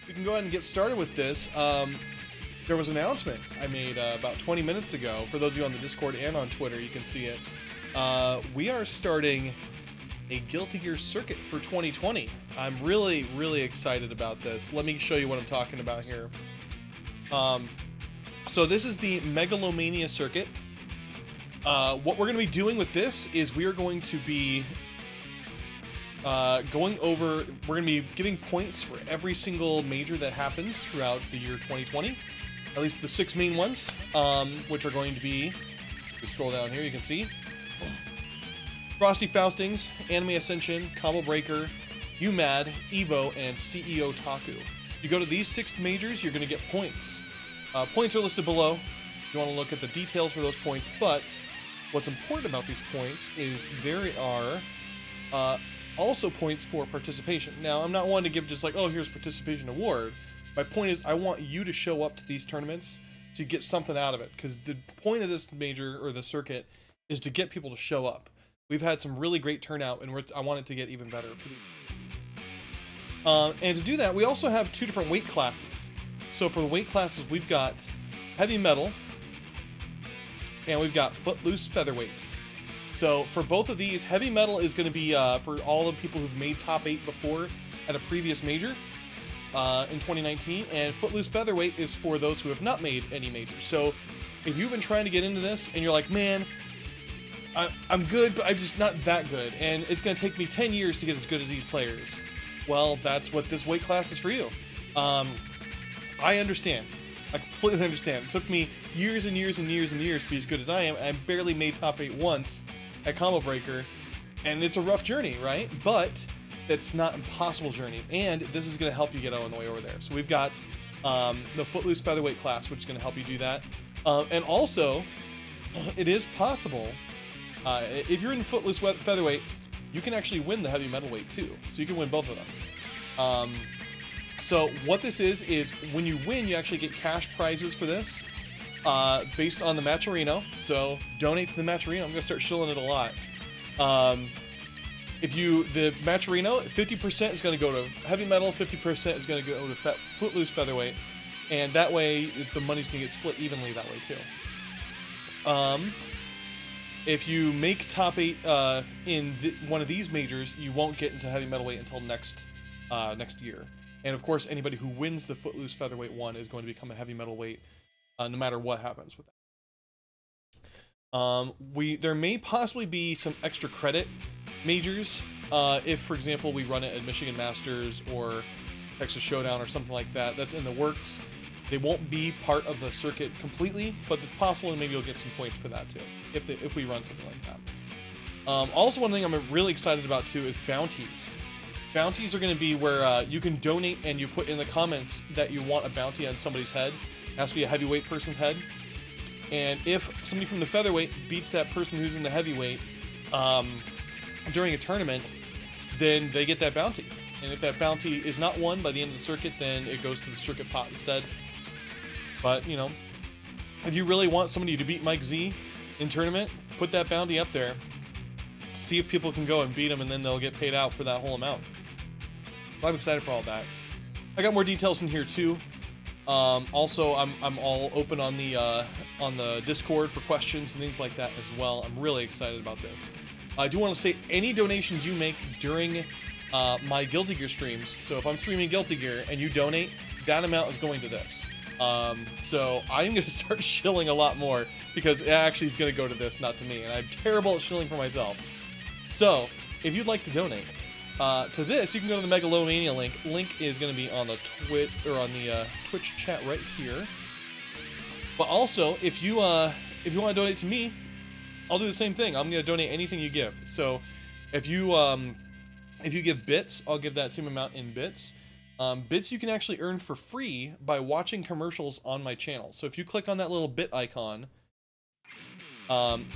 we can go ahead and get started with this. There was an announcement I made about 20 minutes ago. For those of you on the Discord and on Twitter, you can see it. We are starting a Guilty Gear circuit for 2020. I'm really, really excited about this. Let me show you what I'm talking about here. So this is the Megalomania circuit. What we're going to be doing with this is we are going to be we're going to be giving points for every single major that happens throughout the year 2020. At least the 6 main ones, which are going to be, if we scroll down here, you can see Frosty Faustings, Anime Ascension, Combo Breaker, UMAD, Evo, and CEO Taku. If you go to these 6 majors, you're going to get points. Points are listed below if you want to look at the details for those points, but what's important about these points is there are also points for participation. Now, I'm not one to give just like, oh, here's participation award. My point is I want you to show up to these tournaments to get something out of it, because the point of this major or the circuit is to get people to show up. We've had some really great turnout, and I want it to get even better for you. And to do that, we also have 2 different weight classes. So for the weight classes, we've got heavy metal and we've got footloose featherweight. So for both of these, heavy metal is going to be for all the people who've made top 8 before at a previous major in 2019, and footloose featherweight is for those who have not made any majors. So if you've been trying to get into this and you're like, man, I'm good, but I'm just not that good, and it's going to take me 10 years to get as good as these players, well, that's what this weight class is for you. I understand. I completely understand. It took me years and years and years and years to be as good as I am. I barely made top 8 once at Combo Breaker, and it's a rough journey, right? But it's not an impossible journey, and this is going to help you get on the way over there. So we've got the footloose featherweight class, which is going to help you do that. And also, it is possible, if you're in footloose featherweight, you can actually win the heavy metal weight too. So you can win both of them. So what this is when you win, you actually get cash prizes for this based on the Matcherino. So donate to the Matcherino. I'm going to start shilling it a lot. The Matcherino, 50% is going to go to heavy metal, 50% is going to go to footloose featherweight. And that way, the money's going to get split evenly that way too. If you make top 8 in one of these majors, you won't get into heavy metal weight until next year. And of course, anybody who wins the footloose featherweight one is going to become a heavy metal weight, no matter what happens with that. There may possibly be some extra credit majors if, for example, we run it at Michigan Masters or Texas Showdown or something like that. That's in the works. They won't be part of the circuit completely, but it's possible, and maybe you'll get some points for that too if we run something like that. Also, one thing I'm really excited about too is bounties. Bounties are going to be where you can donate and you put in the comments that you want a bounty on somebody's head. It has to be a heavyweight person's head. And if somebody from the featherweight beats that person who's in the heavyweight during a tournament, then they get that bounty. And if that bounty is not won by the end of the circuit, then it goes to the circuit pot instead. But, you know, if you really want somebody to beat Mike Z in tournament, put that bounty up there. See if people can go and beat him, and then they'll get paid out for that whole amount. I'm excited for all that. I got more details in here too. Also, I'm all open on the Discord for questions and things like that as well. I'm really excited about this. I do want to say any donations you make during my Guilty Gear streams. So if I'm streaming Guilty Gear and you donate, that amount is going to this. So I'm going to start shilling a lot more, because it actually is going to go to this, not to me. And I'm terrible at shilling for myself. So if you'd like to donate to this, you can go to the Megalomania link. Link is going to be on the Twitch chat right here. But also, if you want to donate to me, I'll do the same thing. I'm going to donate anything you give. So if you give bits, I'll give that same amount in bits. Bits you can actually earn for free by watching commercials on my channel. So if you click on that little bit icon,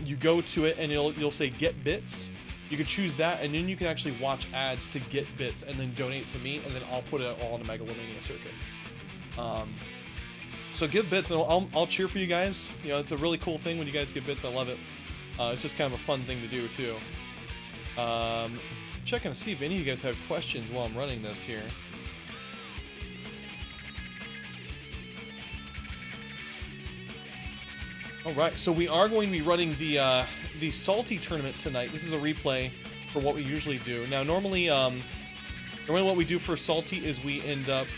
you go to it and you'll say get bits. You can choose that, and then you can actually watch ads to get bits and then donate to me, and then I'll put it all in the Megalomania circuit. So give bits, and I'll cheer for you guys. You know, it's a really cool thing when you guys give bits. I love it. It's just kind of a fun thing to do too. Checking to see if any of you guys have questions while I'm running this here. All right, so we are going to be running the Salty tournament tonight. This is a replay for what we usually do. Now, normally what we do for Salty is we end up.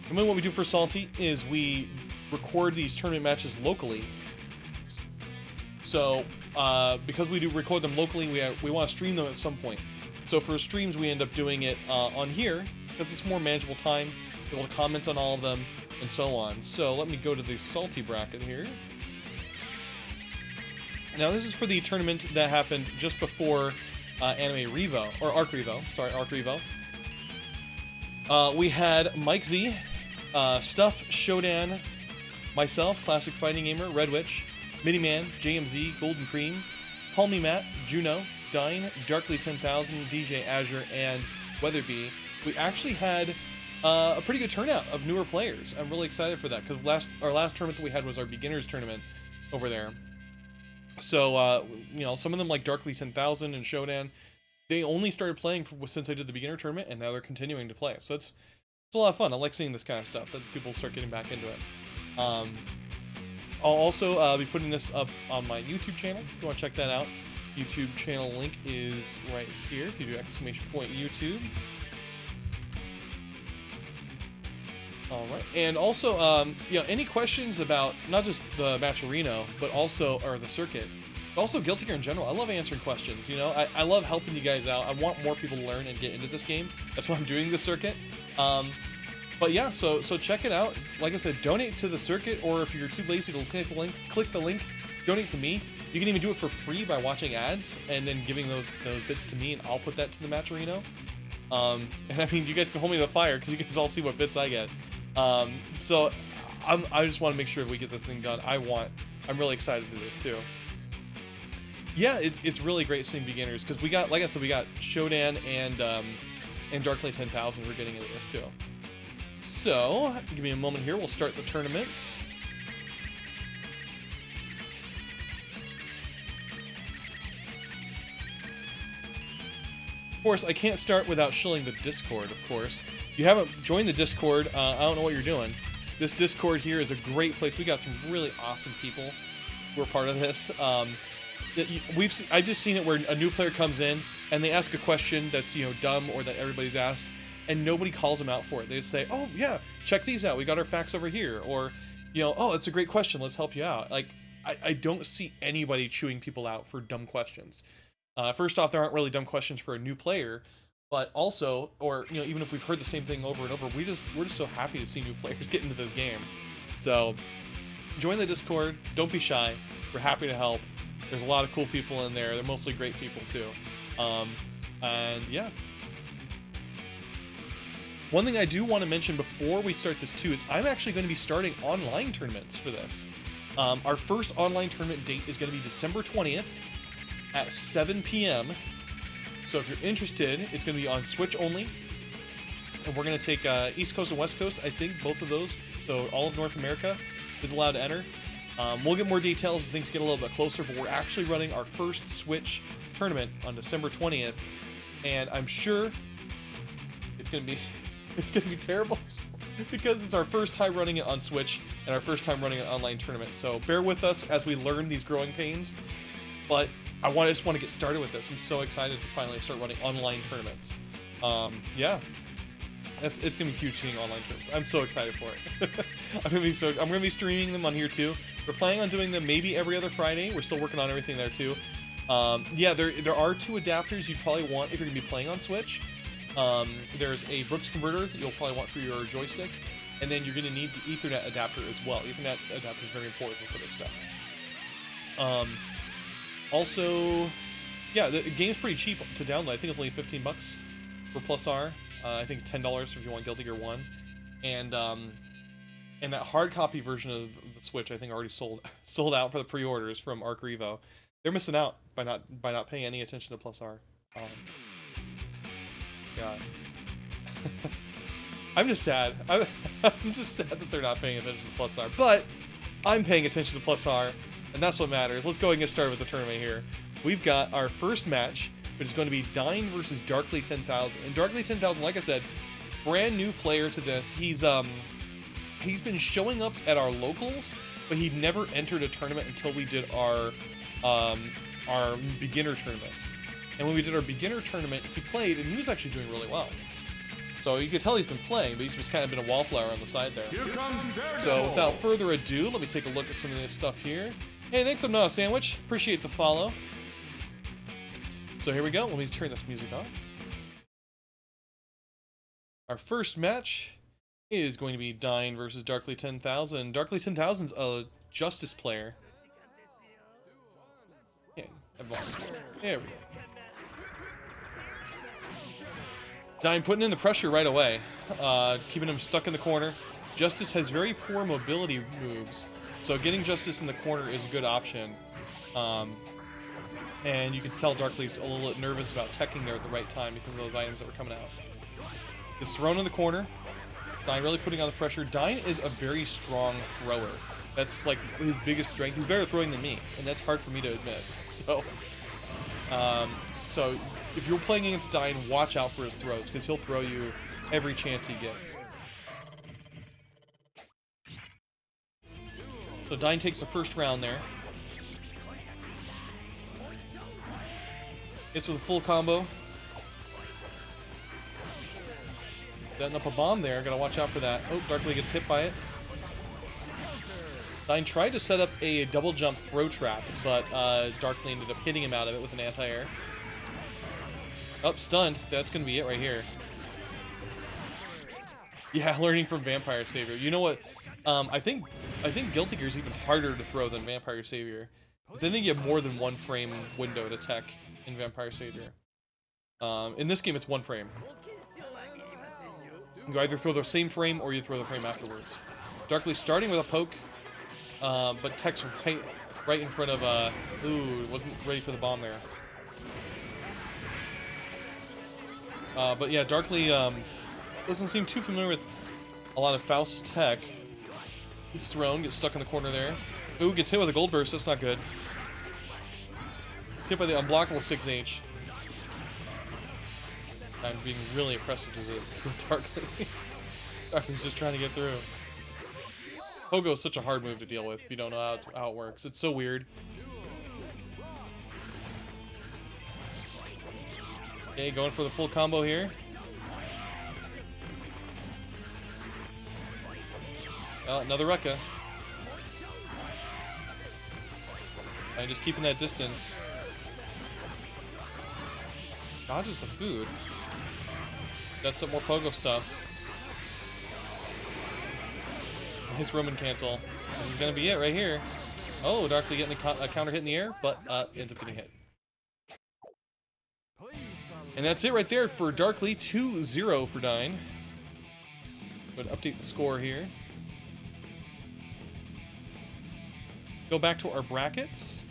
Normally, what we do for Salty is we record these tournament matches locally. So, because we do record them locally, we want to stream them at some point. So for streams, we end up doing it on here because it's more manageable time. Be able to comment on all of them and so on. So let me go to the Salty bracket here. Now this is for the tournament that happened just before Anime Revo, or Arc Revo. Sorry, Arc Revo. We had Mike Z, Stuff, Shodan, myself, ClassicFightingGamer, Red Witch, Midiman, JMZ, Goldencreme, CallMeMatt, Juno, Dyne, Darkly10000, DJAzure, and Weatherbee. We actually had a pretty good turnout of newer players. I'm really excited for that because our last tournament that we had was our beginners tournament over there. So you know, some of them like Darkly10000 and Shodan, they only started playing since I did the beginner tournament, and now they're continuing to play. So it's a lot of fun. I like seeing this kind of stuff that people start getting back into it. I'll also be putting this up on my YouTube channel if you want to check that out. YouTube channel link is right here if you do !YouTube. All right, and also, you know, any questions about not just the match arena, but also the circuit, but also Guilty Gear in general. I love answering questions. You know, I love helping you guys out. I want more people to learn and get into this game. That's why I'm doing this circuit. But yeah, so check it out. Like I said, donate to the circuit, or if you're too lazy to click the link, donate to me. You can even do it for free by watching ads and then giving those bits to me, and I'll put that to the match arena. And I mean, you guys can hold me to the fire because you guys all see what bits I get. So I just want to make sure we get this thing done. I'm really excited to do this too. Yeah, it's really great seeing beginners because we got, like I said, we got Shodan and Darkly10000. We're getting into this too. So give me a moment here. We'll start the tournament. Of course, I can't start without shilling the Discord, of course. If you haven't joined the Discord, I don't know what you're doing. This Discord here is a great place. We got some really awesome people who are part of this. I've just seen it where a new player comes in and they ask a question that's, you know, dumb or that everybody's asked, and nobody calls them out for it. They just say, "Oh yeah, check these out. We got our facts over here," or, you know, "Oh, that's a great question. Let's help you out." Like, I don't see anybody chewing people out for dumb questions. First off, there aren't really dumb questions for a new player, but also, or, you know, even if we've heard the same thing over and over, we're just so happy to see new players get into this game. So join the Discord. Don't be shy. We're happy to help. There's a lot of cool people in there. They're mostly great people too. And yeah. One thing I do want to mention before we start this too is I'm actually going to be starting online tournaments for this. Our first online tournament date is going to be December 20th at 7 p.m. So if you're interested, it's going to be on Switch only. And we're going to take East Coast and West Coast, I think, both of those. So all of North America is allowed to enter. We'll get more details as things get a little bit closer, but we're actually running our first Switch tournament on December 20th. And I'm sure it's going to be terrible because it's our first time running it on Switch and our first time running an online tournament. So bear with us as we learn these growing pains. But I just want to get started with this. I'm so excited to finally start running online tournaments. Yeah, it's gonna be huge seeing online tournaments. I'm so excited for it. I'm gonna be streaming them on here too. We're planning on doing them maybe every other Friday. We're still working on everything there too. Yeah, there are two adapters you'd probably want if you're gonna be playing on Switch. There's a Brooks converter that you'll probably want for your joystick, and then you're gonna need the Ethernet adapter as well. Ethernet adapter is very important for this stuff. Also, yeah, the game's pretty cheap to download. I think it's only 15 bucks for Plus R. I think it's $10 if you want Guilty Gear 1. And that hard copy version of the Switch, I think, already sold out for the pre-orders from Arc Revo. They're missing out by not paying any attention to Plus R. God. I'm just sad. I'm just sad that they're not paying attention to Plus R. But I'm paying attention to Plus R, and that's what matters. Let's go and get started with the tournament here. We've got our first match, which is going to be Dyne versus Darkly10000. And Darkly10000, like I said, brand new player to this. He's he's been showing up at our locals, but he never entered a tournament until we did our beginner tournament. And when we did our beginner tournament, he played, and he was actually doing really well. So you could tell he's been playing, but he's just kind of been a wallflower on the side there. So without further ado, let me take a look at some of this stuff here. Hey, thanks, I'm not a sandwich. Appreciate the follow. So here we go. Let me turn this music off. Our first match is going to be Dyne versus Darkly 10,000. Darkly 10,000's a Justice player. Yeah, there we go. Dyne putting in the pressure right away, keeping him stuck in the corner. Justice has very poor mobility moves, so getting Justice in the corner is a good option. And you can tell Darkly's a little bit nervous about teching there at the right time because of those items that were coming out. It's thrown in the corner. Dyne really putting on the pressure. Dyne is a very strong thrower. That's like his biggest strength. He's better throwing than me, and that's hard for me to admit. So if you're playing against Dyne, watch out for his throws, because he'll throw you every chance he gets. So Dyne takes the first round there. Hits with a full combo. Setting up a bomb there, gotta watch out for that. Oh, Darkly gets hit by it. Dyne tried to set up a double jump throw trap, but Darkly ended up hitting him out of it with an anti-air. Up, stunned. That's gonna be it right here. Yeah, learning from Vampire Savior. You know what? I think Guilty Gear is even harder to throw than Vampire Savior. Because I think you have more than one frame window to tech in Vampire Savior. In this game, it's one frame. You either throw the same frame or you throw the frame afterwards. Darkly starting with a poke, but tech's right in front of ooh, wasn't ready for the bomb there. But yeah, Darkly doesn't seem too familiar with a lot of Faust's tech. Gets thrown, gets stuck in the corner there. Ooh, gets hit with a gold burst, that's not good. Hit by the unblockable 6H. I'm being really impressive to the Darkly. Darkly's just trying to get through. Pogo is such a hard move to deal with if you don't know how it works. It's so weird. Okay, going for the full combo here. Another Rekka. And just keeping that distance. Dodges the food. That's some more Pogo stuff. His Roman cancel. This is gonna be it right here. Oh, Darkly getting a counter hit in the air, but ends up getting hit. And that's it right there for Darkly. 2-0 for Dyne. But update the score here. Go back to our brackets.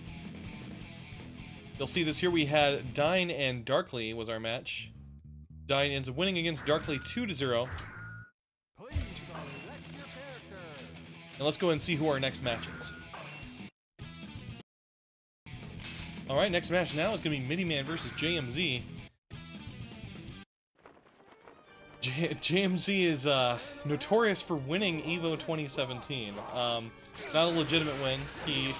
You'll see this here. We had Dyne and Darkly was our match. Dyne ends up winning against Darkly 2-0. And let's go and see who our next match is. Alright, next match now is going to be Midiman versus JMZ. JMZ is notorious for winning EVO 2017. Not a legitimate win. He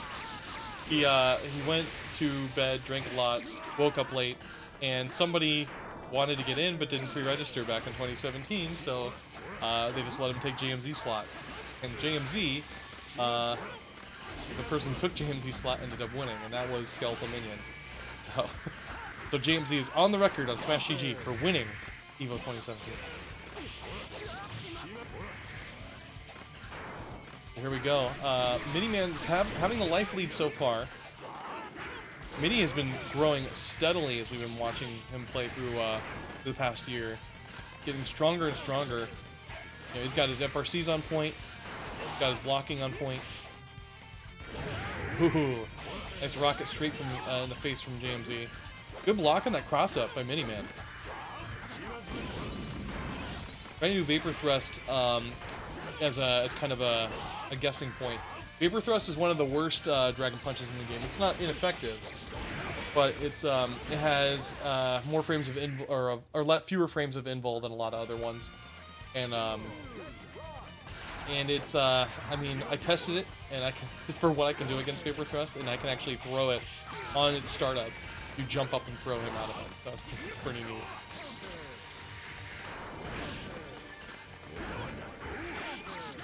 went to bed, drank a lot, woke up late, and somebody wanted to get in but didn't pre-register back in 2017, so they just let him take JMZ's slot. And JMZ, the person who took JMZ's slot ended up winning, and that was Skeletal Minion. So JMZ is on the record on Smash GG for winning EVO 2017. Here we go. Midiman having the life lead so far. Midi has been growing steadily as we've been watching him play through the past year. Getting stronger and stronger. You know, he's got his FRCs on point. He's got his blocking on point. Ooh, nice rocket straight from in the face from JMZ. Good block on that cross-up by Midiman. Trying to do Vapor Thrust as kind of a guessing point. Vapor Thrust is one of the worst Dragon Punches in the game. It's not ineffective, but it has more frames of fewer frames of invul than a lot of other ones, and And it's, I mean, I tested it, and I can, for what I can do against Vapor Thrust, and I can actually throw it on its startup. You jump up and throw him out of it, so it's pretty neat.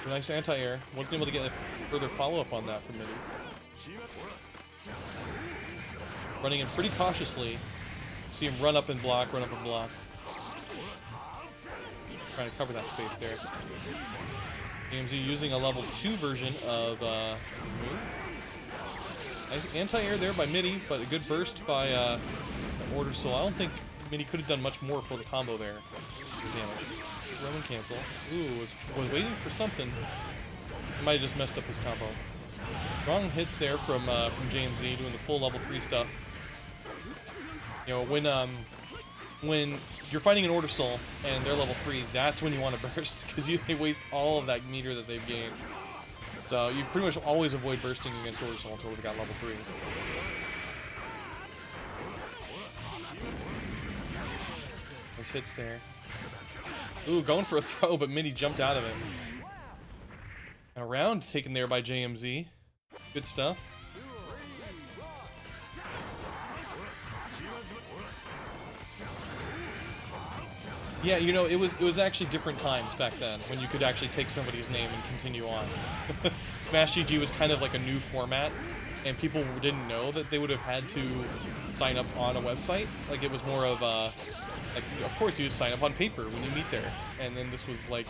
Nice anti-air. Wasn't able to get a further follow-up on that from Midi. Running in pretty cautiously. See him run up and block, run up and block. Trying to cover that space there. AMZ using a level 2 version of his move. Nice anti-air there by Midi, but a good burst by Order Soul. I don't think Midi could have done much more for the combo there. For damage. Roman cancel. Ooh, was waiting for something. He might have just messed up his combo. Strong hits there from JMZ doing the full level 3 stuff. You know, when you're fighting an Order Soul and they're level 3, that's when you want to burst, because they waste all of that meter that they've gained. So you pretty much always avoid bursting against Order Soul until they got level 3. Nice hits there. Ooh, going for a throw, but Midi jumped out of it. And a round taken there by JMZ. Good stuff. Yeah, you know, it was actually different times back then when you could actually take somebody's name and continue on. Smash GG was kind of like a new format, and people didn't know that they would have had to sign up on a website. Like, it was more of a, like, of course you just sign up on paper when you meet there. And then this was like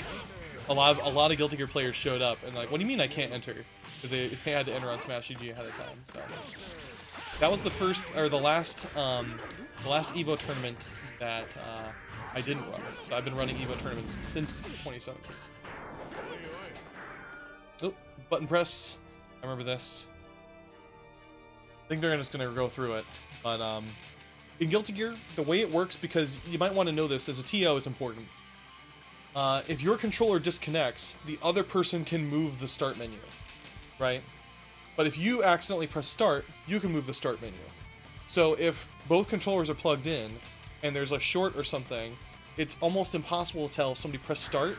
a lot of Guilty Gear players showed up and like, what do you mean I can't enter? Because they had to enter on Smash GG ahead of time. So that was the first, or the last Evo tournament that I didn't run. So I've been running Evo tournaments since 2017. Oh, button press. I remember this. I think they're just gonna go through it, but in Guilty Gear, the way it works, because you might want to know this as a TO, is important. If your controller disconnects, the other person can move the start menu, right? But if you accidentally press start, you can move the start menu. So if both controllers are plugged in, and there's a short or something, it's almost impossible to tell if somebody pressed start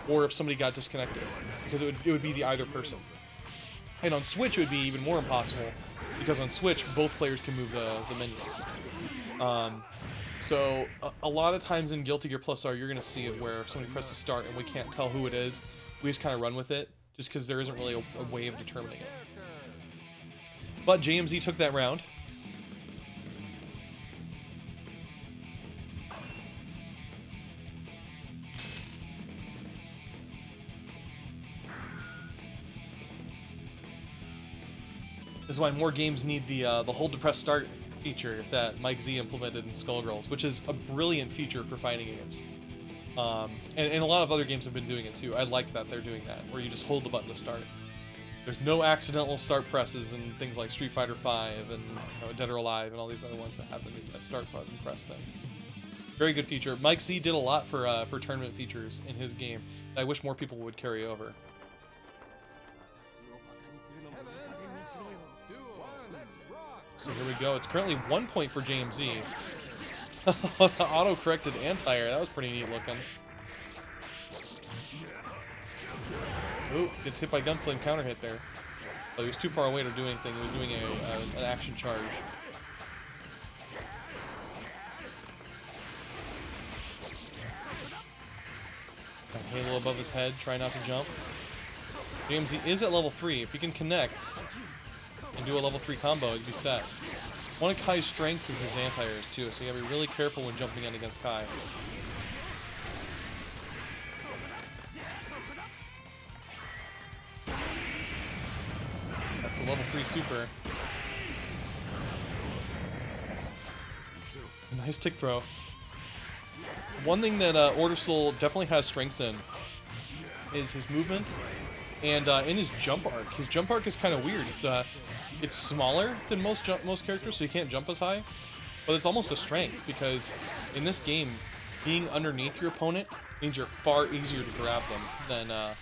or if somebody got disconnected, because it would be the either person. And on Switch, it would be even more impossible, because on Switch, both players can move the menu. So a lot of times in Guilty Gear Plus R, you're going to see it where if somebody presses start and we can't tell who it is, we just kind of run with it, just because there isn't really a way of determining it. But JMZ took that round. This is why more games need the hold to press start feature that Mike Z implemented in Skullgirls, which is a brilliant feature for fighting games. And a lot of other games have been doing it too. I like that they're doing that, where you just hold the button to start. There's no accidental start presses and things like Street Fighter V and Dead or Alive and all these other ones that have that start button press thing. Very good feature. Mike Z did a lot for tournament features in his game that I wish more people would carry over. So here we go. It's currently 1 point for JMZ. Auto-corrected anti-air. That was pretty neat looking. Ooh, gets hit by Gunflame counter hit there. Oh, he was too far away to do anything. He was doing an action charge. Halo above his head. Try not to jump. JMZ is at level 3. If he can connect and do a level 3 combo, he'd be set. One of Kai's strengths is his anti-airs too, so you gotta be really careful when jumping in against Kai. That's a level 3 super. Nice tick throw. One thing that Order Soul definitely has strengths in is his movement and in his jump arc. His jump arc is kind of weird. It's smaller than most characters, so you can't jump as high, but it's almost a strength, because in this game, being underneath your opponent means you're far easier to grab them than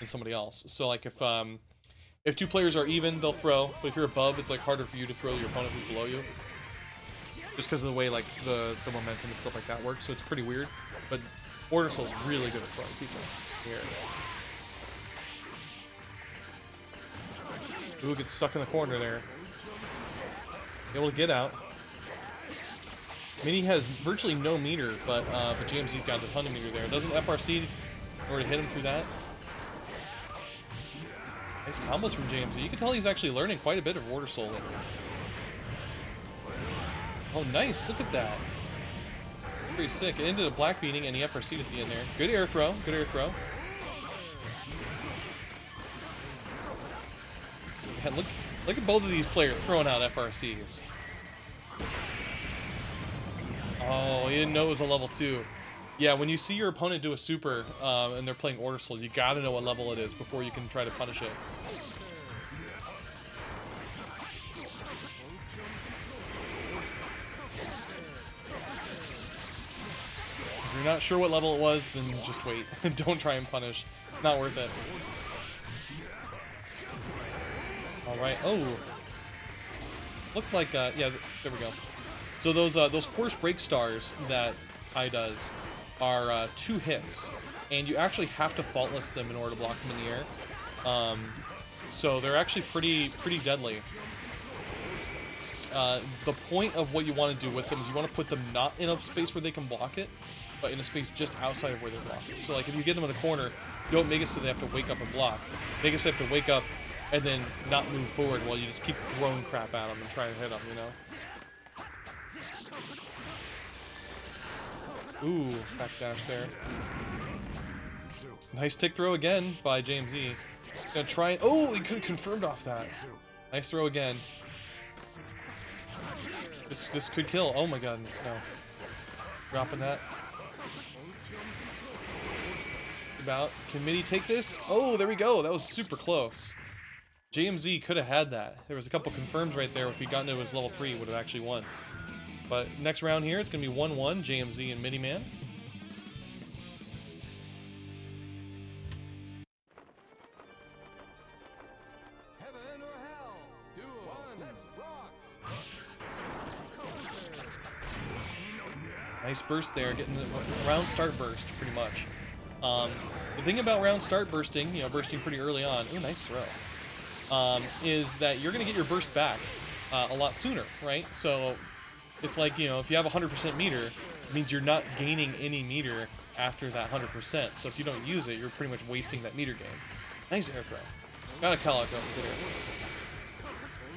somebody else. So like if two players are even, they'll throw, but if you're above, it's like harder for you to throw your opponent who's below you, just because of the way like the momentum and stuff like that works. So it's pretty weird, but Order Soul's really good at throwing people here. Ooh, gets stuck in the corner there. Able to get out. Mini has virtually no meter, but JMZ's got a ton of meter there. Doesn't FRC in order to hit him through that. Nice combos from JMZ. You can tell he's actually learning quite a bit of Water Soul lately. Oh, nice. Look at that. Pretty sick. It ended a black beating, and he FRC'd at the end there. Good air throw. Good air throw. Yeah, look at both of these players throwing out FRCs. Oh, he didn't know it was a level 2. Yeah, when you see your opponent do a super and they're playing Order Soul, you gotta know what level it is before you can try to punish it. If you're not sure what level it was, then just wait. Don't try and punish. Not worth it. Alright, oh. Looked like, yeah, there we go. So those force break stars that I does are 2 hits, and you actually have to faultless them in order to block them in the air. So they're actually pretty deadly. The point of what you want to do with them is you want to put them not in a space where they can block it, but in a space just outside of where they block it. So like if you get them in a corner, don't make it so they have to wake up and block. Make it so they have to wake up and then not move forward while you just keep throwing crap at them and try to hit them, you know? Ooh, backdash there. Nice tick throw again by JMZ. Gonna try. Oh, he could have confirmed off that. Nice throw again. This could kill. Oh my goodness, no. Dropping that. About. Can Midi take this? Oh, there we go. That was super close. JMZ could have had that. There was a couple confirms right there. If he'd gotten to his level 3, would have actually won. But next round here, it's going to be 1-1, JMZ and Midiman. Heaven or hell? Duel. Let's rock. Nice burst there, getting the round start burst, pretty much. The thing about round start bursting, you know, bursting pretty early on, ooh, nice throw, is that you're going to get your burst back a lot sooner, right? So it's like, you know, if you have 100% meter, it means you're not gaining any meter after that 100%. So if you don't use it, you're pretty much wasting that meter gain. Nice air throw. Gotta call out good air throw.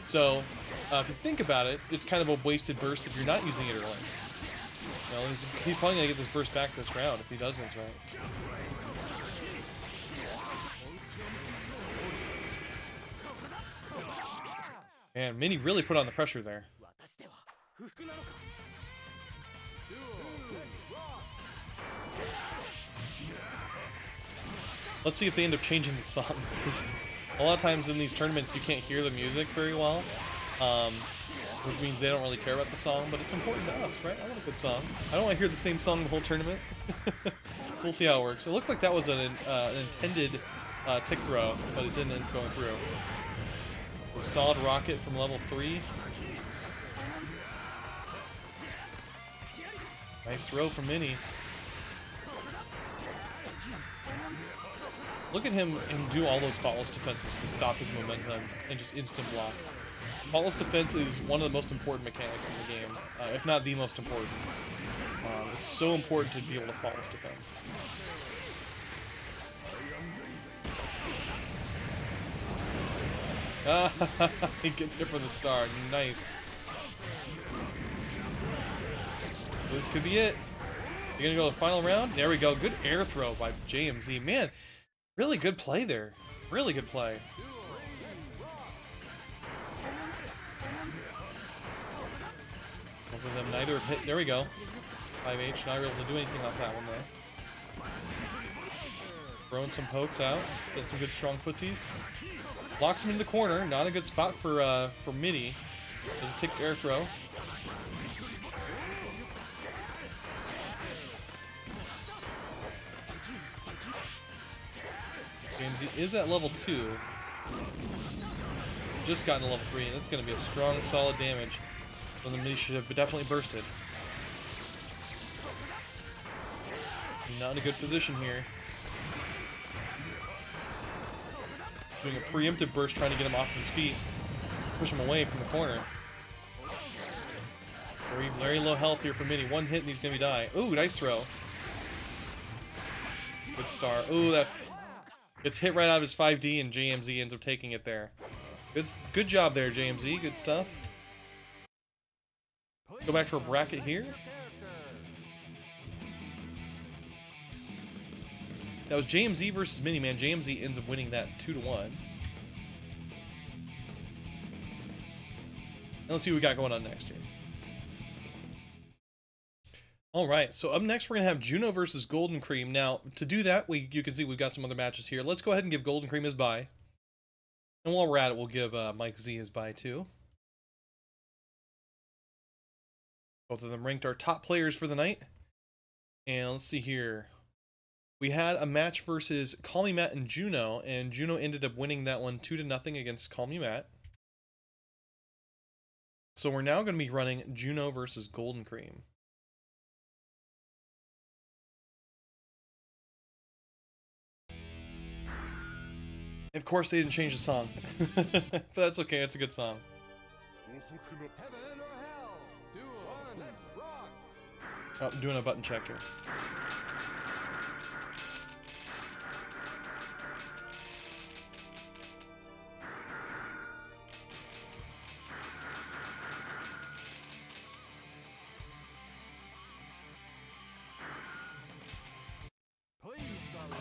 So if you think about it, it's kind of a wasted burst if you're not using it early. You know, he's probably gonna get this burst back this round if he doesn't, right? Man, Mini really put on the pressure there. Let's see if they end up changing the song, because a lot of times in these tournaments you can't hear the music very well, which means they don't really care about the song, but it's important to us, right? I want a good song. I don't want to hear the same song the whole tournament. So we'll see how it works. It looked like that was an intended tick throw, but it didn't end up going through. A solid rocket from level 3. Nice throw from Mini. Look at him and do all those faultless defenses to stop his momentum and just instant block. Faultless defense is one of the most important mechanics in the game, if not the most important. It's so important to be able to faultless defend. He gets hit from the start. Nice. This could be it. You're gonna go to the final round? There we go. Good air throw by JMZ. Man, really good play there. Really good play. Both of them neither hit. There we go. 5H, not able to do anything off that one though. Throwing some pokes out. Getting some good strong footsies. Blocks him into the corner. Not a good spot for Midi. Does a tick air throw. JMZ is at level 2. Just gotten to level 3, and that's going to be a strong, solid damage. So the Midi should have definitely bursted. Not in a good position here. Doing a preemptive burst, trying to get him off his feet. Push him away from the corner. Very, very low health here for Mini. One hit and he's going to die. Ooh, nice throw. Good star. Ooh, that gets hit right out of his 5D and JMZ ends up taking it there. Good job there, JMZ. Good stuff. Go back to our bracket here. That was JMZ versus Midiman. JMZ ends up winning that 2-1. Let's see what we got going on next here. All right, so up next we're gonna have Juno versus Goldencreme. Now, to do that, you can see we've got some other matches here. Let's go ahead and give Goldencreme his bye, and while we're at it, we'll give Mike Z his bye too. Both of them ranked our top players for the night. And let's see here. We had a match versus CallMeMatt and Juno ended up winning that one 2-0 against CallMeMatt. So we're now going to be running Juno versus Goldencreme. Of course they didn't change the song. But that's okay, it's a good song. Heaven or hell? Duel. Rock. Oh, I'm doing a button check here.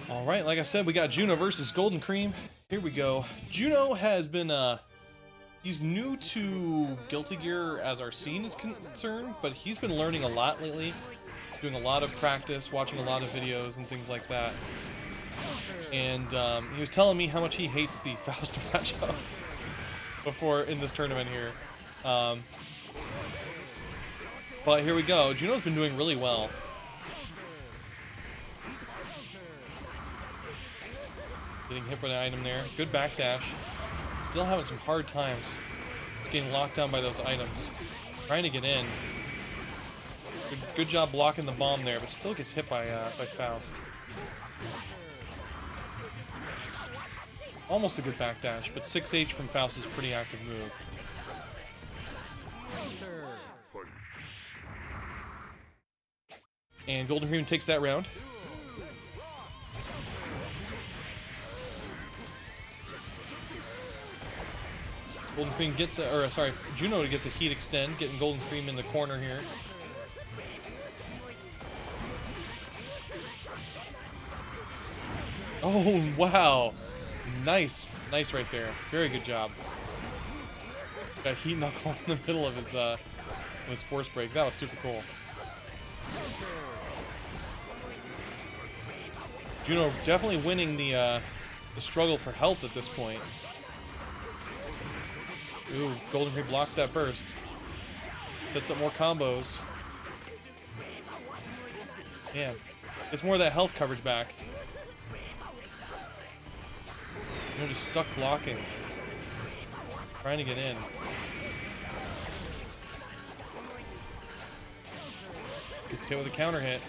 All right, like I said, we got Juno versus Goldencreme. Here we go. Juno has been, he's new to Guilty Gear as our scene is concerned, but he's been learning a lot lately, doing a lot of practice, watching a lot of videos and things like that. And he was telling me how much he hates the Faust matchup before in this tournament here. But here we go. Juno's been doing really well. Getting hit by the item there. Good backdash. Still having some hard times. It's getting locked down by those items. Trying to get in. Good job blocking the bomb there, but still gets hit by Faust. Almost a good backdash, but 6H from Faust is a pretty active move. And Goldencreme takes that round. Goldencreme gets Juno gets a heat extend, getting Goldencreme in the corner here. Oh, wow. Nice right there. Very good job. Got heat knuckle in the middle of his force break. That was super cool. Juno definitely winning the struggle for health at this point. Ooh, Goldencreme blocks that burst. Sets up more combos. Man, gets more of that health coverage back. They're just stuck blocking. Trying to get in. Gets hit with a counter hit.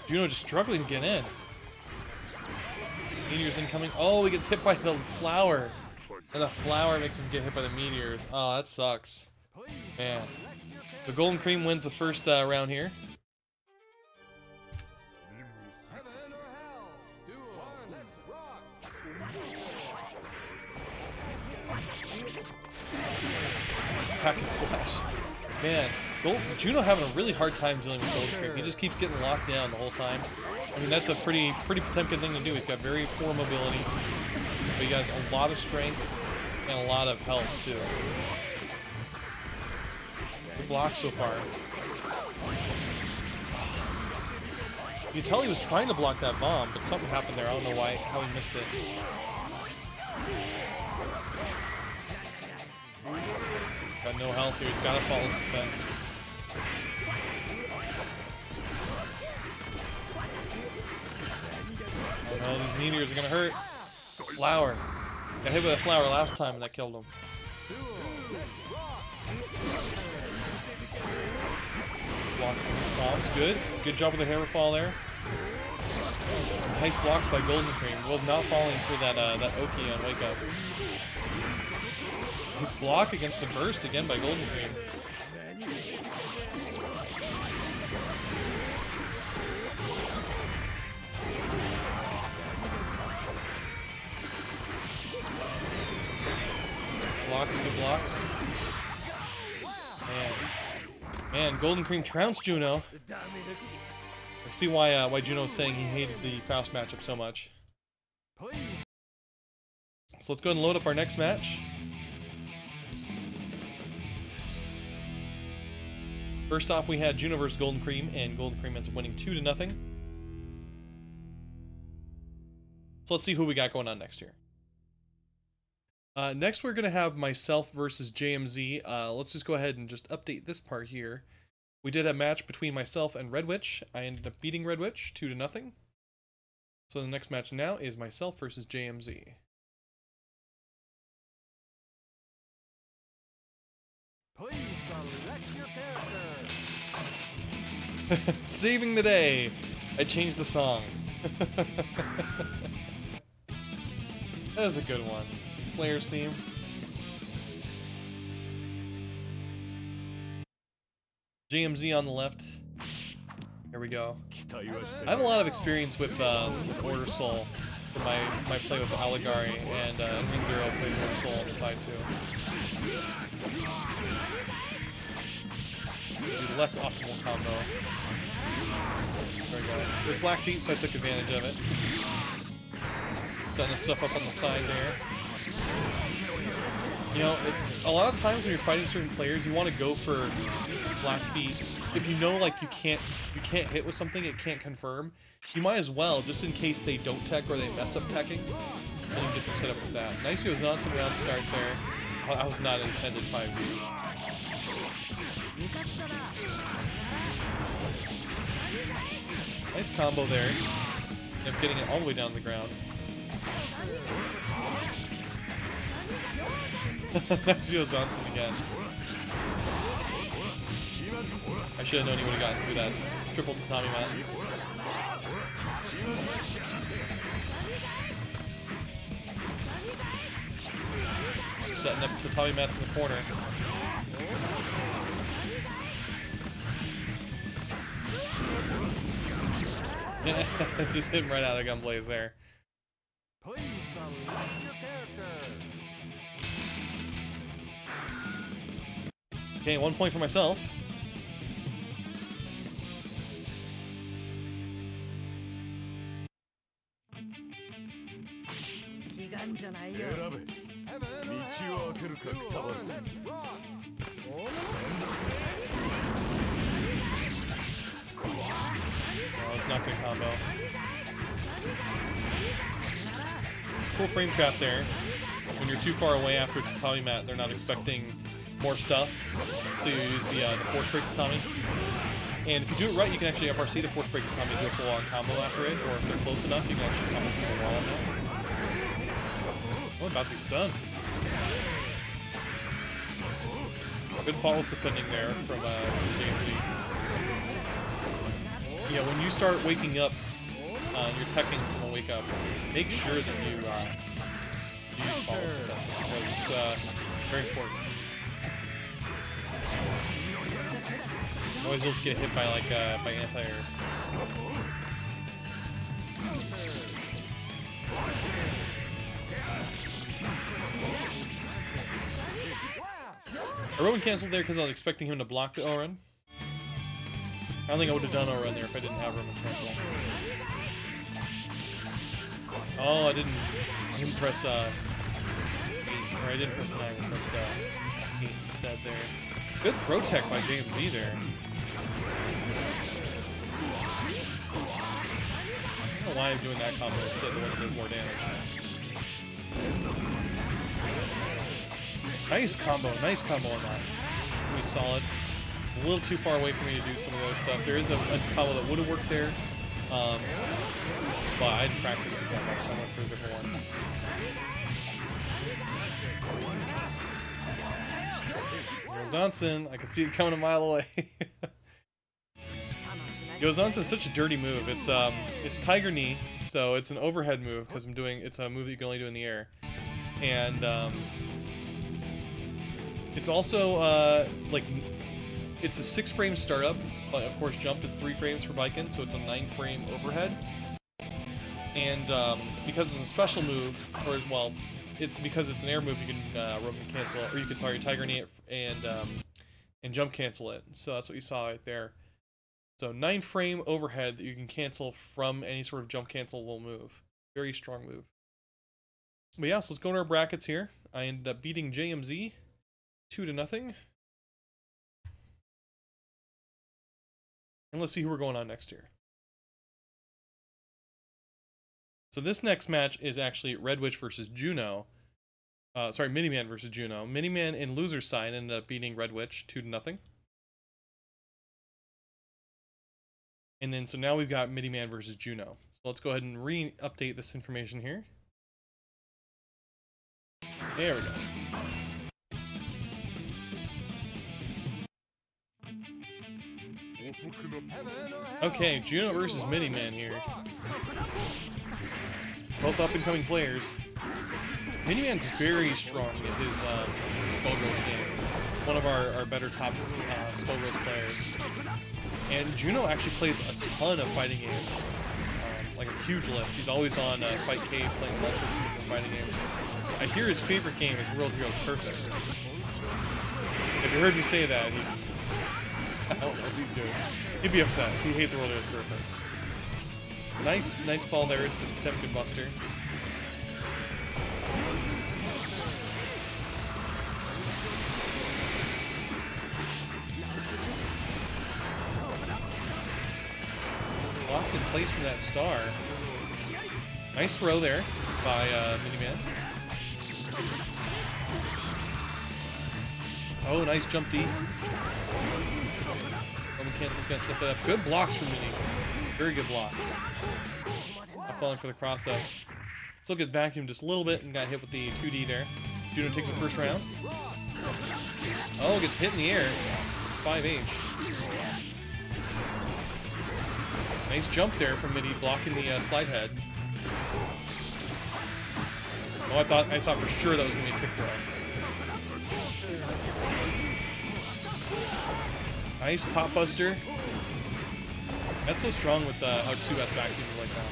Juno just struggling to get in. Meteors incoming. Oh, he gets hit by the flower. And the flower makes him get hit by the meteors. Oh, that sucks. Man. The Goldencreme wins the first round here. Hack and slash. Man, Juno having a really hard time dealing with Goldencreme. He just keeps getting locked down the whole time. I mean, that's a pretty Potemkin thing to do. He's got very poor mobility, but he has a lot of strength and a lot of health too. Good block so far. You can tell he was trying to block that bomb, but something happened there. I don't know how he missed it. Got no health here. He's got to follow defend. Oh no, these meteors are gonna hurt. Flower. Got hit with a flower last time and that killed him. blocking bombs. Good. Good job with the hammer fall there. Nice blocks by Goldencreme. Was not falling for that that Oki on Wake Up. Nice block against the burst again by Goldencreme. Blocks, good blocks. Man, Goldencreme trounced Juno. I see why Juno was saying he hated the Faust matchup so much. So let's go ahead and load up our next match. First off, we had Juno versus Goldencreme, and Goldencreme ends up winning 2-0. So let's see who we got going on next year. Next, we're going to have myself versus JMZ. Let's just go ahead and just update this part here. We did a match between myself and Red Witch. I ended up beating Red Witch 2-0. So the next match now is myself versus JMZ. Please select your character. Saving the day. I changed the song. That was a good one. Player's theme. JMZ on the left. Here we go. I have a lot of experience with Order Soul from my play with Alligari, and Ring Zero plays Order Soul on the side too. Do the less optimal combo. There we go. There's Black Beat, so I took advantage of it. Setting stuff up on the side there. You know, a lot of times when you're fighting certain players, you want to go for Black Beat. If you know, like, you can't hit with something, it can't confirm, you might as well, just in case they don't tech or they mess up teching, and you get them set up with that. Nice, he was on some round start there. I was not intended 5B. Nice combo there. End up getting it all the way down to the ground. Zio Johnson again. I should have known he would have gotten through that triple tatami mat. Setting up tatami mats in the corner. Just hit him right out of Gunblaze there. Please select your character. Okay, 1 point for myself. Oh, it's not good combo. It's a cool frame trap there. When you're too far away after tatami mat, they're not expecting more stuff, so you use the force break tatami. And if you do it right, you can actually FRC the force break tatami and do a full-on combo after it, or if they're close enough, you can actually combo from the wall on that. Oh, about to be stunned. Good false defending there from JMZ. Yeah, when you start waking up, you're teching from a wake up, make sure that you use false defense, because it's very important. Otherwise, you'll just get hit by by anti-airs. I Rowan canceled there because I was expecting him to block the O-run. I don't think I would have done O-run there if I didn't have Roman cancel. Oh, I didn't press 8, or I didn't press 9, I pressed 8 instead there. Good throw tech by JMZ there. I don't know why I'm doing that combo instead, the one that does more damage. Nice combo on that. It's gonna be solid. A little too far away for me to do some of the other stuff. There is a combo that would have worked there, but I'd practiced it that much, so I went for a different one. There's Johnson. I can see it coming a mile away. Yozan's such a dirty move. It's Tiger Knee, so it's an overhead move because it's a move that you can only do in the air, and it's also like it's a 6-frame startup, but of course jump is 3 frames for Biken, so it's a 9-frame overhead. And because it's a special move, or well, it's because it's an air move, you can rope and cancel, or you can Tiger Knee it and jump cancel it. So that's what you saw right there. So 9-frame overhead that you can cancel from any sort of jump cancelable move. Very strong move. But yeah, so let's go to our brackets here. I ended up beating JMZ 2-0. And let's see who we're going on next year. So this next match is actually Red Witch versus Juno. Sorry, Midiman versus Juno. Midiman in loser's side ended up beating Red Witch 2-0. And then, so now we've got Midiman versus Juno. So let's go ahead and re-update this information here. There we go. Okay, Juno versus Midiman here. Both up-and-coming players. Midiman's very strong in his Skullgirls game. One of our better top Skullgirls players. And Juno actually plays a ton of fighting games. Like a huge list. He's always on Fight Cave playing all sorts of different fighting games. I hear his favorite game is World Heroes Perfect. If you heard me say that, I don't know what he'd do. He'd be upset. He hates World Heroes Perfect. Nice fall there. It's the Timecodes Buster. Locked in place from that star. Nice throw there by Midiman. Oh, nice jump D. Roman Cancel's gonna set that up. Good blocks from Midiman. Very good blocks. Not falling for the cross up. Still gets vacuumed just a little bit and got hit with the 2D there. Juno takes the first round. Oh, gets hit in the air. 5H. Nice jump there from Midi, blocking the slide head. Oh, I thought for sure that was gonna be a tick throw. Nice pop buster. That's so strong with how 2S vacuumed like that.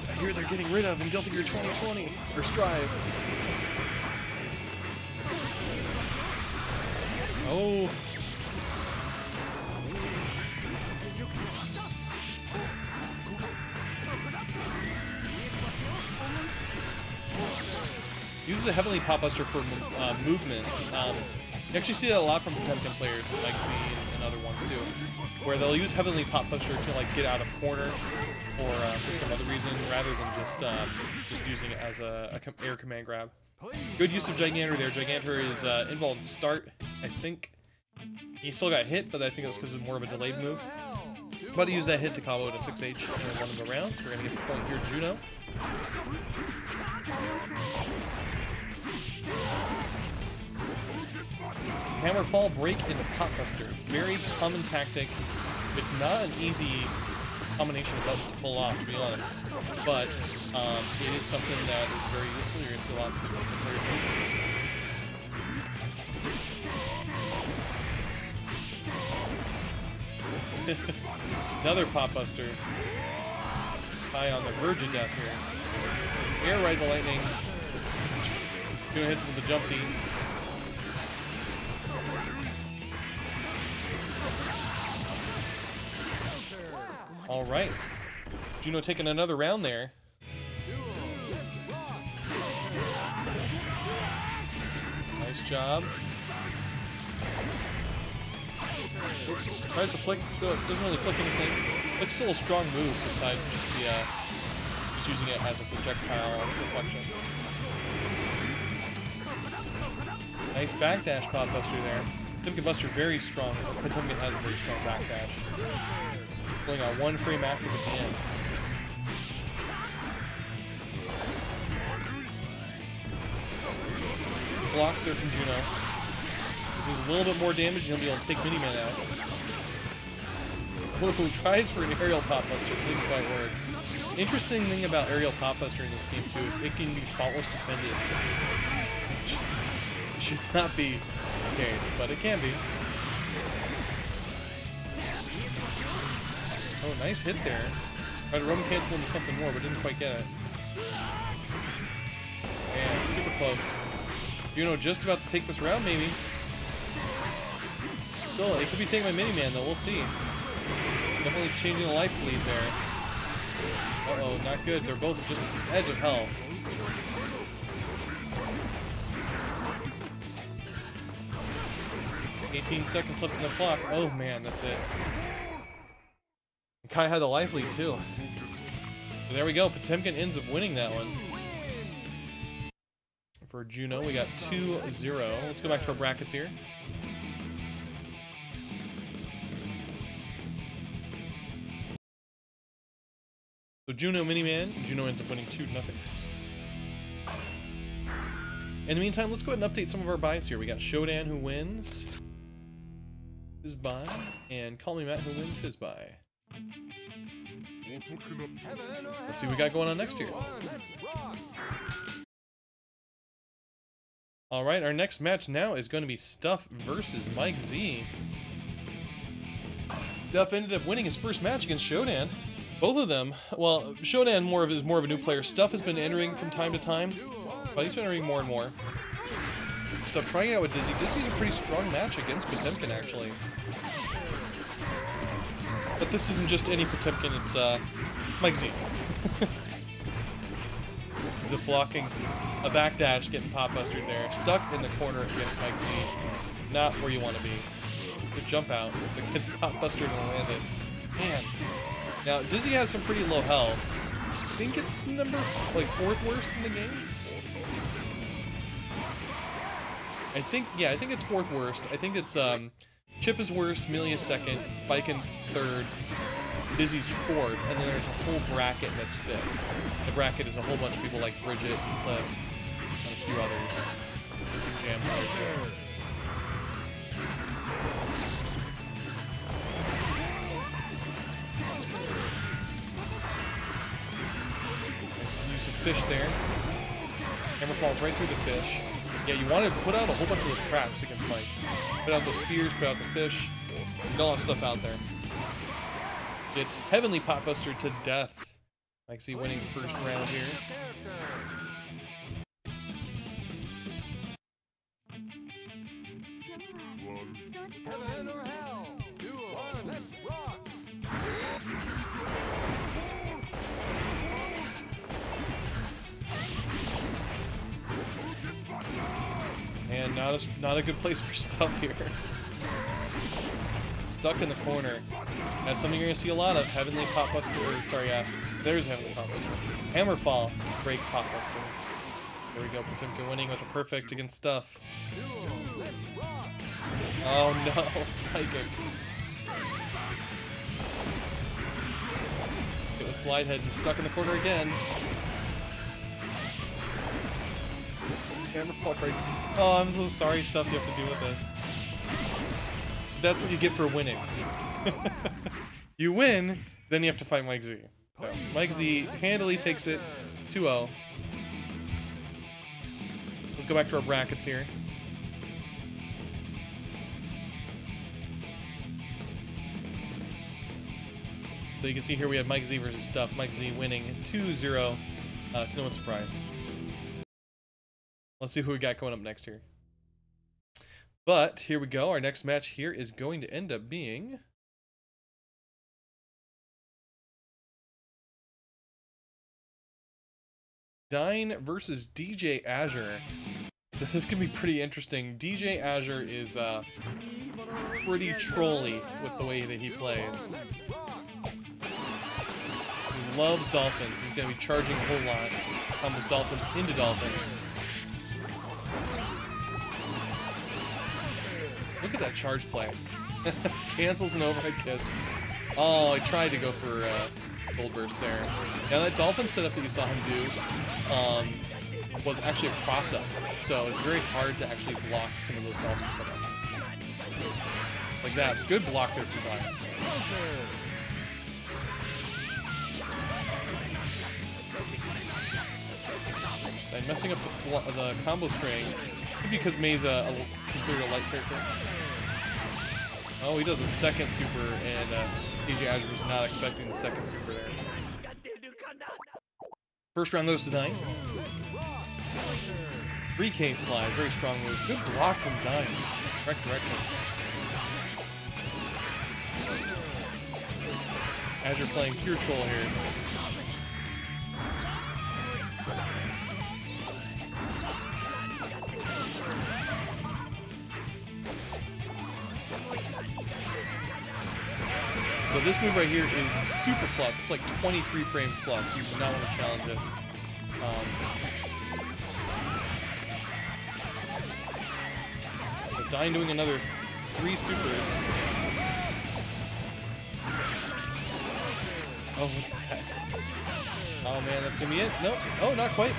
I hear they're getting rid of in Guilty Gear 2020 or Strive. Oh. Uses a heavily pop buster for movement. You actually see that a lot from Potemkin players, like Z and other ones too, where they'll use heavenly pop buster to like get out of corner or for some other reason, rather than just using it as a air command grab. Good use of Gigantor there. Gigantor is involved in start. I think he still got hit, but I think that's because it's more of a delayed move. But he used that hit to combo to 6H and one of the rounds. We're gonna get the point here to Juno. Hammer fall break into pop buster. Very common tactic. It's not an easy combination of buttons to pull off, to be honest. But it is something that is very useful. You're going to see a lot of people players using it. Another pop buster. High on the verge of death here. Air ride the lightning. Juno hits him with the jump D. All right, Juno taking another round there. Nice job. Tries to flick, doesn't really flick anything. It's still a strong move besides just using it as a projectile reflection. Nice backdash pop buster there. Timecodes Buster very strong. Potemkin has a very strong backdash. Pulling out 1 frame active at the end. Blocks there from Juno. This is a little bit more damage, and he'll be able to take Midiman out. Who tries for an aerial pop buster, didn't quite work. Interesting thing about aerial pop buster in this game too is it can be faultless defended. Which should not be the case, but it can be. Oh, nice hit there. Tried to Roman cancel into something more, but didn't quite get it. And super close. Juno just about to take this round, maybe. Still, it could be taking my Midiman, though. We'll see. Definitely changing the life lead there. Uh-oh, not good. They're both just edge of hell. $18 seconds left on the clock. Oh, man, that's it. And Kai had the life lead, too. So there we go. Potemkin ends up winning that one. For Juno, we got 2-0. Let's go back to our brackets here. So Juno Miniman, Juno ends up winning 2-0. In the meantime, let's go ahead and update some of our buys here. We got Shodan who wins his buy, and CallMeMatt who wins his buy. Let's see what we got going on next here. Alright, our next match now is going to be Stuff versus Mike Z. Stuff ended up winning his first match against Shodan. Both of them, well, Shodan is more of a new player. Stuff has been entering from time to time, but he's been entering more and more. Stuff trying it out with Dizzy. Dizzy's a pretty strong match against Potemkin, actually. But this isn't just any Potemkin, it's Mike Z. He's up blocking a backdash, getting pop bustered there. Stuck in the corner against Mike Z. Not where you want to be. Good jump out, but gets pop bustered and landed. Man. Now, Dizzy has some pretty low health. I think it's number, like, 4th worst in the game? I think it's 4th worst. I think it's, Chip is worst, Melee is 2nd, Biken's 3rd, Dizzy's 4th, and then there's a whole bracket that's 5th. The bracket is a whole bunch of people like Bridget, Cliff, and a few others. Jam players here. Use of fish there. Hammer falls right through the fish. Yeah, you want to put out a whole bunch of those traps against Mike. Put out those spears, put out the fish. Get all that stuff out there. Gets heavenly pop bustered to death. Mike Z winning the first round here. Heaven or hell. 2 1, let's rock. And not a good place for Stuff here. Stuck in the corner. That's something you're gonna see a lot of. Heavenly pop buster. Sorry, there's Heavenly pop buster. Hammer fall, break pop buster. There we go. Potemkin winning with a perfect against Stuff. Oh no, Psychic. Get a slide head and stuck in the corner again. Hammer fall break. Oh, I'm so sorry, Stuff you have to do with this. That's what you get for winning. You win, then you have to fight Mike Z. So, Mike Z handily takes it 2-0. Let's go back to our brackets here. So you can see here we have Mike Z versus Stuff. Mike Z winning 2-0 to no one's surprise. Let's see who we got going up next here. But here we go. Our next match here is going to end up being Dyne versus DJAzure. So this can be pretty interesting. DJAzure is pretty trolly with the way that he plays. He loves dolphins. He's going to be charging a whole lot. Combos dolphins into dolphins. Look at that charge play. Cancels an overhead kiss. Oh, I tried to go for Gold Burst there. Now that dolphin setup that you saw him do was actually a cross-up. So it's very hard to actually block some of those dolphin setups. Like that. Good block there from Dyne. Dyne messing up the combo string. Maybe because May's considered a light character. Oh, he does a second super, and DJAzure was not expecting the second super there. First round goes to Dyne. 3K slide, very strong move. Good block from Dyne. Correct direction. Azure playing pure troll here. So this move right here is super plus. It's like 23 frames plus. You do not want to challenge it. So Dyne doing another 3 supers. Oh, look at that. Oh man, that's gonna be it. Nope. Oh, not quite.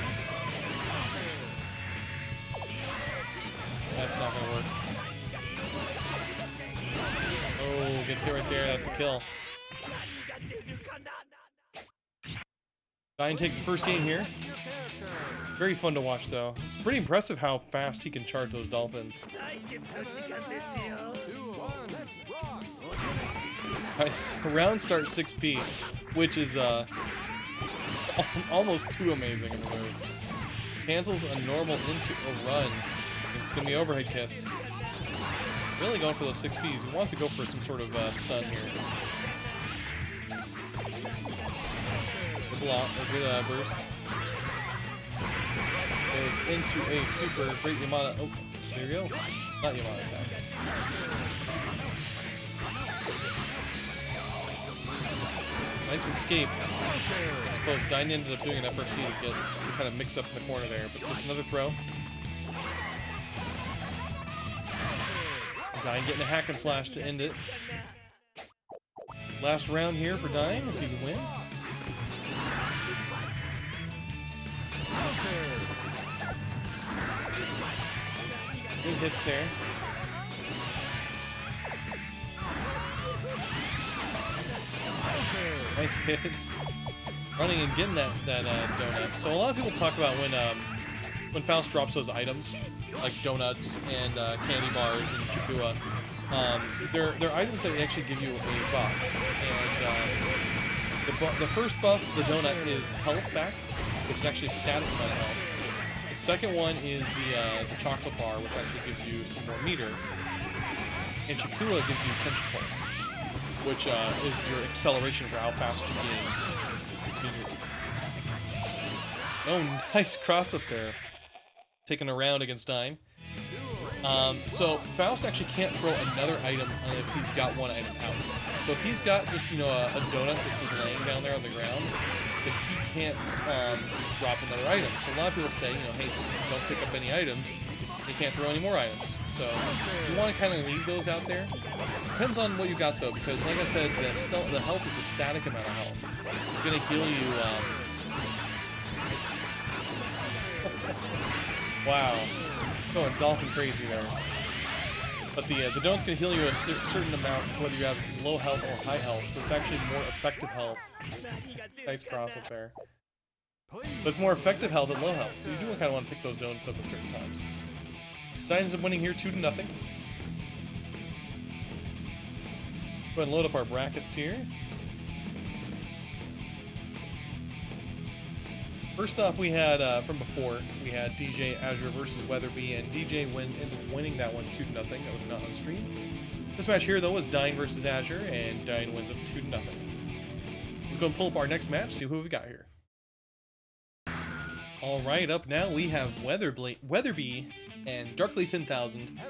That's not gonna work. Oh, gets hit right there. That's a kill. Dyne takes the first game here. Very fun to watch, though. It's pretty impressive how fast he can charge those dolphins. Nice. Round start 6P, which is almost too amazing of a move. Cancels a normal into a run. It's going to be overhead kiss. Really going for those 6Ps. He wants to go for some sort of stun here. Good block, or good burst. Goes into a super great Yamada. Oh, there you go. Not Yamada attack. Nice escape. It's close. Dyne ended up doing an FRC to kind of mix up in the corner there, but it's another throw. Dyne getting a hack and slash to end it. Last round here for Dyne, if he can win. Good hits there. Nice hit. Running and getting that donut. So a lot of people talk about when Faust drops those items, like donuts and candy bars and Chikua, they're items that actually give you a buff. And the first buff, the donut, is health back, which is actually a static amount of health. The second one is the chocolate bar, which actually gives you some more meter. And Chikua gives you tension pulse, which is your acceleration for how fast you gain. Oh, nice cross up there. Taking a round against Dyne. So Faust actually can't throw another item if he's got one item out. So if he's got just, you know, a donut that's just laying down there on the ground, then he can't drop another item. So a lot of people say, you know, hey, just don't pick up any items. You can't throw any more items. So you want to kind of leave those out there. Depends on what you got though, because like I said, the health is a static amount of health. It's going to heal you. Wow, going dolphin crazy there. But the donut's going to heal you a certain amount, whether you have low health or high health. So it's actually more effective health. Nice cross up there. But it's more effective health at low health, so you do kind of want to pick those donuts up at certain times. Dyne ends up winning here 2-0. Go ahead and load up our brackets here. First off, we had, from before, we had DJAzure versus Weatherbee, and DJ ends up winning that one 2-0. That was not on stream. This match here, though, was Dyne versus Azure, and Dyne wins up 2-0. Let's go and pull up our next match, see who we got here. All right, up now we have Weatherbee and Darkly 10,000.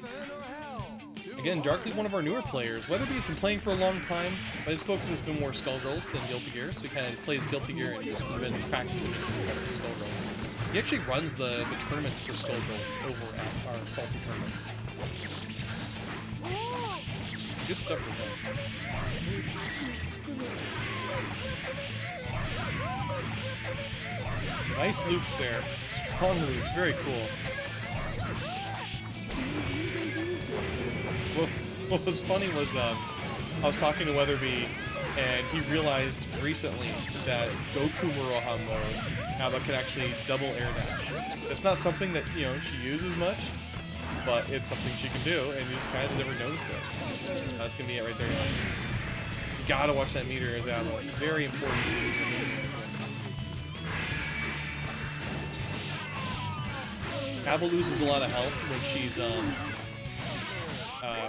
Again, Darkly, one of our newer players. Weatherbee's been playing for a long time, but his focus has been more Skullgirls than Guilty Gear, so he kind of just plays Guilty Gear and just been practicing Skullgirls. He actually runs the tournaments for Skullgirls over at our Salty tournaments. Good stuff for him. Nice loops there. Strong loops. Very cool. What was funny was I was talking to Weatherbee And he realized recently that Goku Muroha mode, Abba can actually double air dash. It's not something that, you know, she uses much, but it's something she can do, and you just kind of never noticed it. That's gonna be it right there. You gotta watch that meter as Abba. Very important to use your meter. Abba loses a lot of health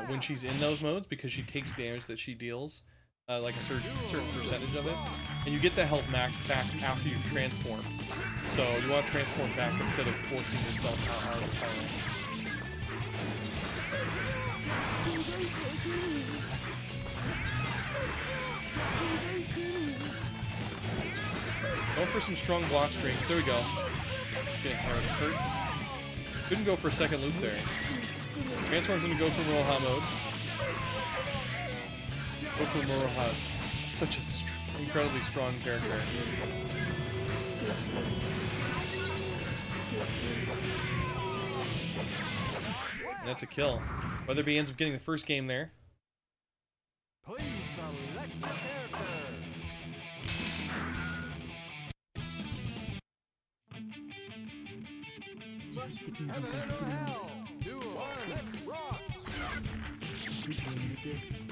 when she's in those modes because she takes damage that she deals, like a certain percentage of it, and you get the health back after you've transformed. So you want to transform back instead of forcing yourself out of the tower. Going for some strong block strings. There we go. Getting hurt. Couldn't go for a second loop there. Transforms into Goku Muroha mode. Goku Muroha is such an incredibly strong character. And that's a kill. Weatherbee ends up getting the first game there. Please select the character. Heaven or hell. 2, 1, let's rock.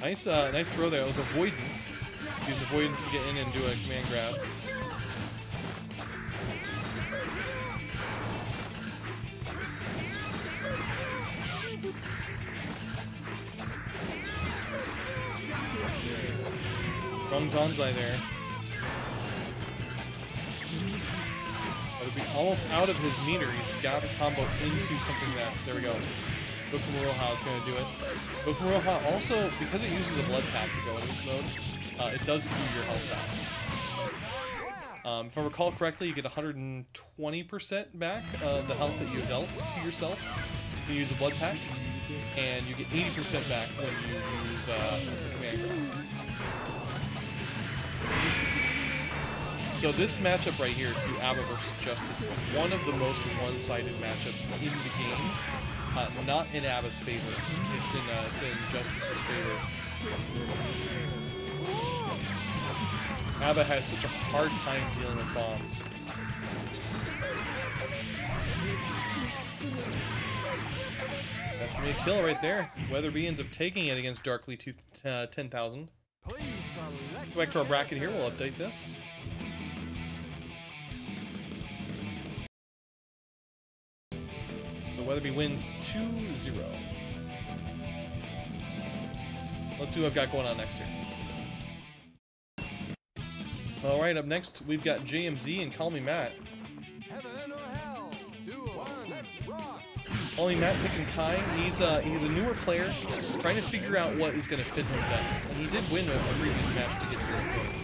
Nice throw there. It was avoidance. Use avoidance to get in and do a command grab. Wrong Donzai there. But it'll be almost out of his meter. He's got to combo into something that... There we go. Goku Muroha is going to do it. Goku Muroha also, because it uses a blood pack to go in this mode, it does give you your health back. If I recall correctly, you get 120% back of the health that you dealt to yourself when you use a blood pack, and you get 80% back when you use the command grab. So this matchup right here, to Abba versus Justice, is one of the most one-sided matchups in the game. Not in Abba's favor. It's in Justice's favor. Abba has such a hard time dealing with bombs. That's gonna be a kill right there. Weatherbee ends up taking it against Darkly 10,000. Go back to our bracket here. We'll update this. So Weatherbee wins 2-0. Let's see what I've got going on next here. Alright, up next we've got JMZ and CallMeMatt. Heaven or hell. 2, 1, let's rock. CallMeMatt picking Kai. He's a newer player, trying to figure out what is going to fit him best. And he did win a previous match to get to this point.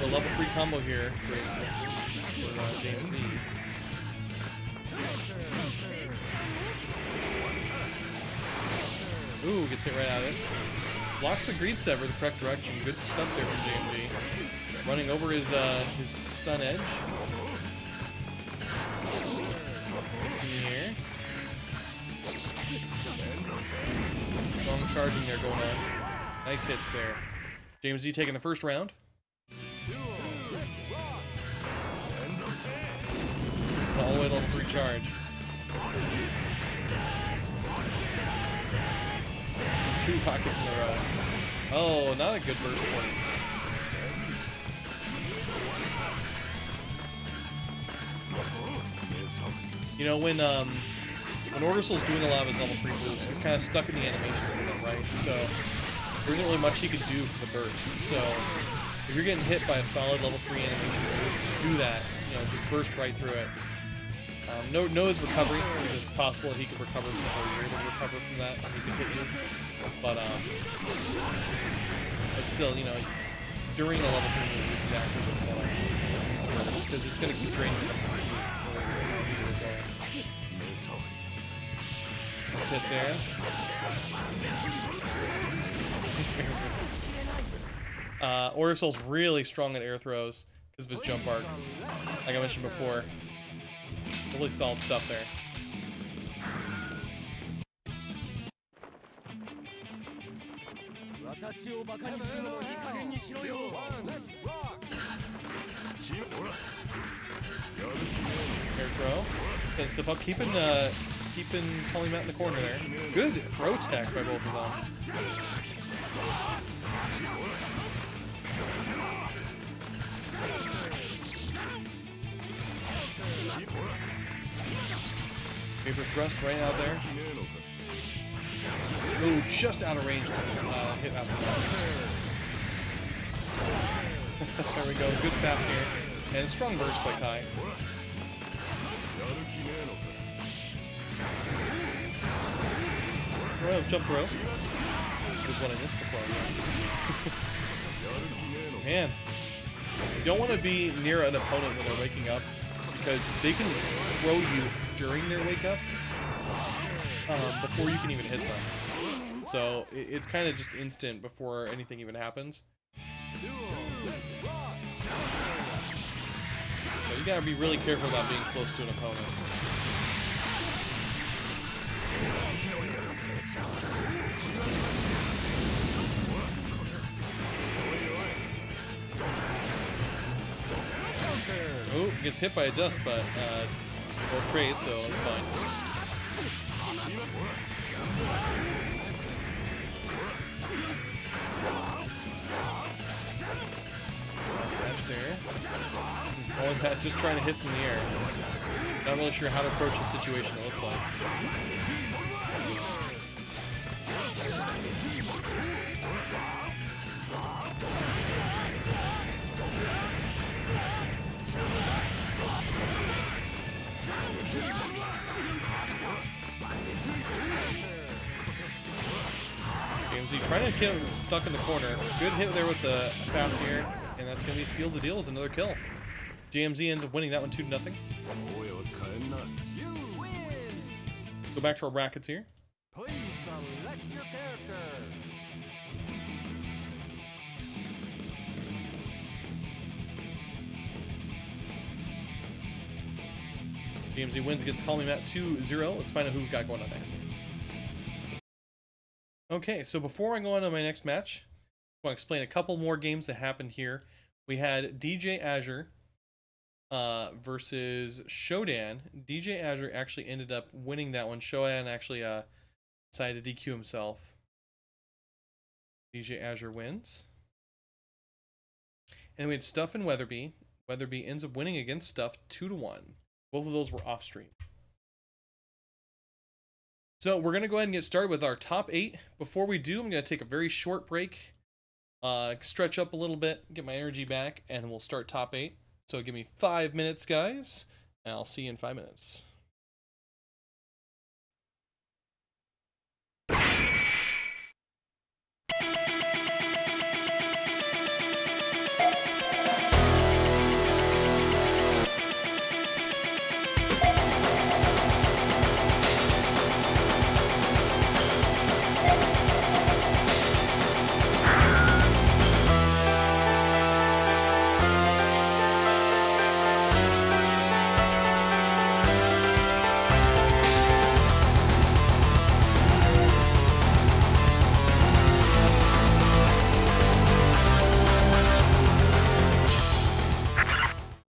A level 3 combo here for JMZ. Ooh, gets hit right out of it. Blocks the greed sever the correct direction. Good stuff there from JMZ. Running over his stun edge. Let's see here. Strong charging there going on. Nice hits there. JMZ taking the first round. All the way to level 3 charge. 2 rockets in a row. Oh, not a good burst point. You know, when Ordersoul's doing a lot of his level 3 moves, he's kind of stuck in the animation for them, right? So there isn't really much he could do for the burst. So if you're getting hit by a solid level 3 animation move, do that. You know, just burst right through it. Know his recovery, because it's possible that he could recover before you're able to recover from that, and he could hit you. But still, you know, during a level 3 move, you exactly what you want to use the burst, because it's going to keep draining the Nice hit there. Nice air throw. Ordersoul's really strong at air throws because of his jump arc, like I mentioned before. Really solid stuff there. Heaven or hell. One, let's rock. Air throw. Gonna step up, keeping CallMeMatt in the corner there. Good throw tech by both of them. Paper thrust right out there. Ooh, just out of range to hit after that. There we go. Good fast here. And strong burst by Kai. Throw, jump throw. Was what I missed before. Man. You don't want to be near an opponent when they're waking up, because they can throw you during their wake up before you can even hit them. So it's kind of just instant before anything even happens. So you gotta be really careful about being close to an opponent. Oh, gets hit by a dust, but both trade, so it's fine. Catch there. CallMeMatt just trying to hit from the air. Not really sure how to approach the situation, it looks like. Trying to get him stuck in the corner. Good hit there with the foul here, and that's going to be sealed the deal with another kill. JMZ ends up winning that one 2-0. Go back to our brackets here. Please select your character. JMZ wins against CallMeMatt 2-0. Let's find out who we've got going on next here. Okay, so before I go on to my next match, I want to explain a couple more games that happened here. We had DJAzure versus Shodan. DJAzure actually ended up winning that one. Shodan actually decided to DQ himself. DJAzure wins. And we had Stuff and Weatherbee. Weatherbee ends up winning against Stuff 2-1. Both of those were off stream. So we're going to go ahead and get started with our top 8. Before we do, I'm going to take a very short break, stretch up a little bit, get my energy back, and we'll start top 8. So give me 5 minutes, guys, and I'll see you in 5 minutes.